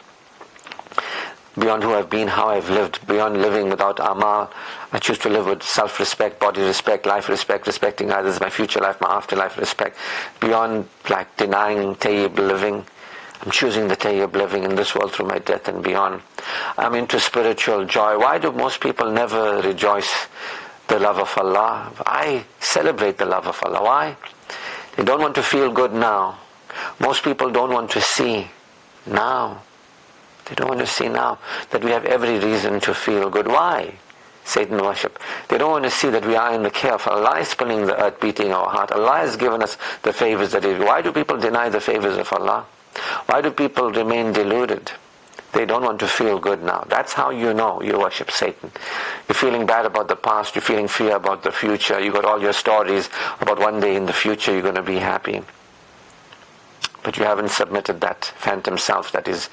[SPEAKER 1] Beyond who I've been, how I've lived, beyond living without amal, I choose to live with self-respect, body respect, life respect, respecting others, my future life, my afterlife respect. Beyond denying tayyib living, I'm choosing the tayyib living in this world through my death and beyond. I'm into spiritual joy. Why do most people never rejoice the love of Allah? I celebrate the love of Allah. Why? They don't want to feel good now. Most people don't want to see now. They don't want to see now that we have every reason to feel good. Why? Satan worship. They don't want to see that we are in the care of Allah. Allah is pulling the earth, beating our heart. Allah has given us the favors that He. Why do people deny the favors of Allah? Why do people remain deluded? They don't want to feel good now. That's how you know you worship Satan. You're feeling bad about the past. You're feeling fear about the future. You got all your stories about one day in the future you're going to be happy. But you haven't submitted that phantom self that is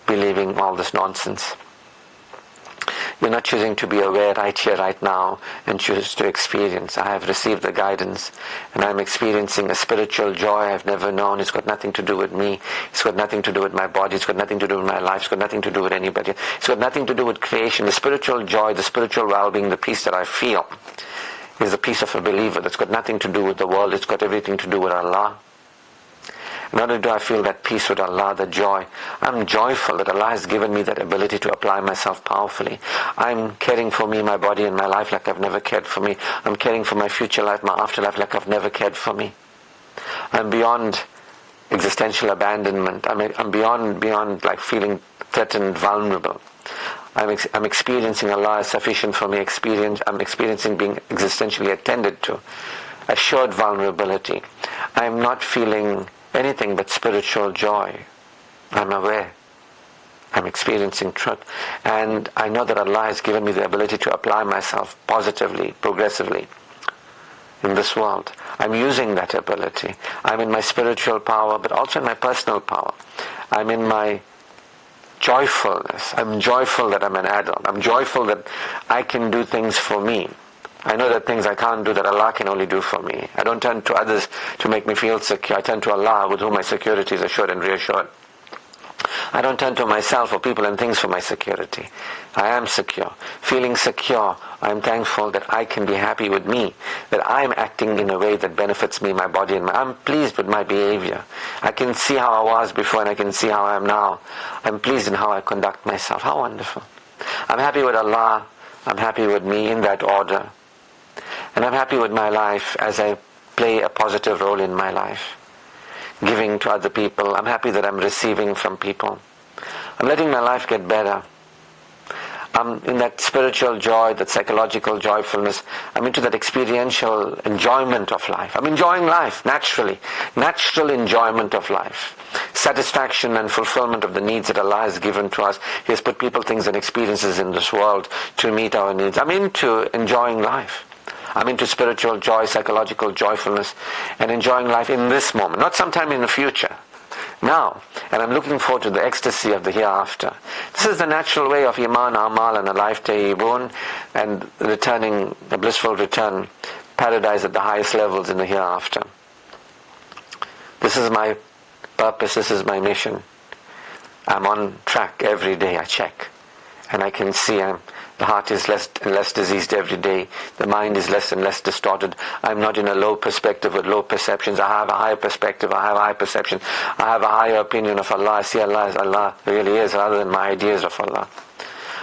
[SPEAKER 1] believing all this nonsense. You're not choosing to be aware right here, right now, and choose to experience. I have received the guidance, and I'm experiencing a spiritual joy I've never known. It's got nothing to do with me. It's got nothing to do with my body. It's got nothing to do with my life. It's got nothing to do with anybody. It's got nothing to do with creation. The spiritual joy, the spiritual well-being, the peace that I feel is the peace of a believer. That's got nothing to do with the world. It's got everything to do with Allah. Not only do I feel that peace with Allah, the joy, I'm joyful that Allah has given me that ability to apply myself powerfully. I'm caring for me, my body and my life like I've never cared for me. I'm caring for my future life, my afterlife like I've never cared for me. I'm beyond existential abandonment. I'm beyond feeling threatened, vulnerable. I'm experiencing Allah as sufficient for me. I'm experiencing being existentially attended to. Assured vulnerability. I'm not feeling anything but spiritual joy. I'm aware. I'm experiencing truth. And I know that Allah has given me the ability to apply myself positively, progressively in this world. I'm using that ability. I'm in my spiritual power, but also in my personal power. I'm in my joyfulness. I'm joyful that I'm an adult. I'm joyful that I can do things for me. I know that things I can't do that Allah can only do for me. I don't turn to others to make me feel secure. I turn to Allah with whom my security is assured and reassured. I don't turn to myself or people and things for my security. I am secure. Feeling secure, I'm thankful that I can be happy with me, that I'm acting in a way that benefits me, my body, and I'm pleased with my behavior. I can see how I was before and I can see how I am now. I'm pleased in how I conduct myself. How wonderful. I'm happy with Allah. I'm happy with me in that order. And I'm happy with my life as I play a positive role in my life. Giving to other people. I'm happy that I'm receiving from people. I'm letting my life get better. I'm in that spiritual joy, that psychological joyfulness. I'm into that experiential enjoyment of life. I'm enjoying life naturally. Natural enjoyment of life. Satisfaction and fulfillment of the needs that Allah has given to us. He has put people, things and experiences in this world to meet our needs. I'm into enjoying life. I'm into spiritual joy, psychological joyfulness, and enjoying life in this moment, not sometime in the future. Now. And I'm looking forward to the ecstasy of the hereafter. This is the natural way of Iman, Amal, and a life tayyibun, and returning, a blissful return, paradise at the highest levels in the hereafter. This is my purpose, this is my mission. I'm on track every day, I check. And I can see the heart is less and less diseased every day. The mind is less and less distorted. I'm not in a low perspective with low perceptions. I have a higher perspective. I have a high perception. I have a higher opinion of Allah. I see Allah as Allah really is rather than my ideas of Allah.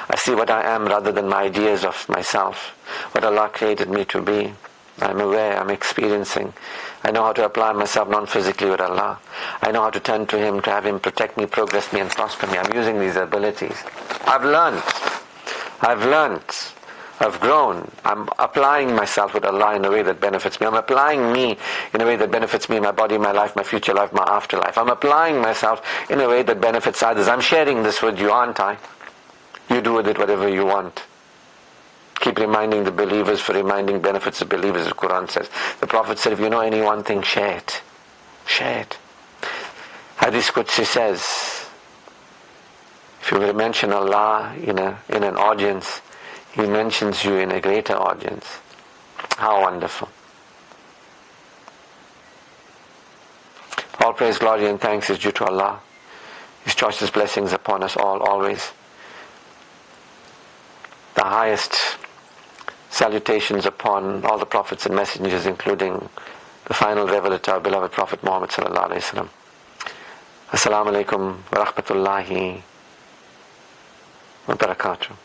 [SPEAKER 1] I see what I am rather than my ideas of myself. What Allah created me to be. I'm aware, I'm experiencing. I know how to apply myself non-physically with Allah. I know how to turn to Him, to have Him protect me, progress me and prosper me. I'm using these abilities. I've learned, I've grown. I'm applying myself with Allah in a way that benefits me. I'm applying me in a way that benefits me, my body, my life, my future life, my afterlife. I'm applying myself in a way that benefits others. I'm sharing this with you, aren't I? You do with it whatever you want. Keep reminding the believers for reminding benefits of believers, the Quran says. The Prophet said, if you know any one thing, share it. Share it. Hadith Qudsi says, if you will mention Allah in an audience, He mentions you in a greater audience. How wonderful. All praise, glory and thanks is due to Allah. His choicest blessings upon us all, always. The highest salutations upon all the prophets and messengers, including the final revelator, our beloved Prophet Muhammad sallallahu alaihi wasallam. Assalamu alaikum wa rahmatullahi wa barakatuh.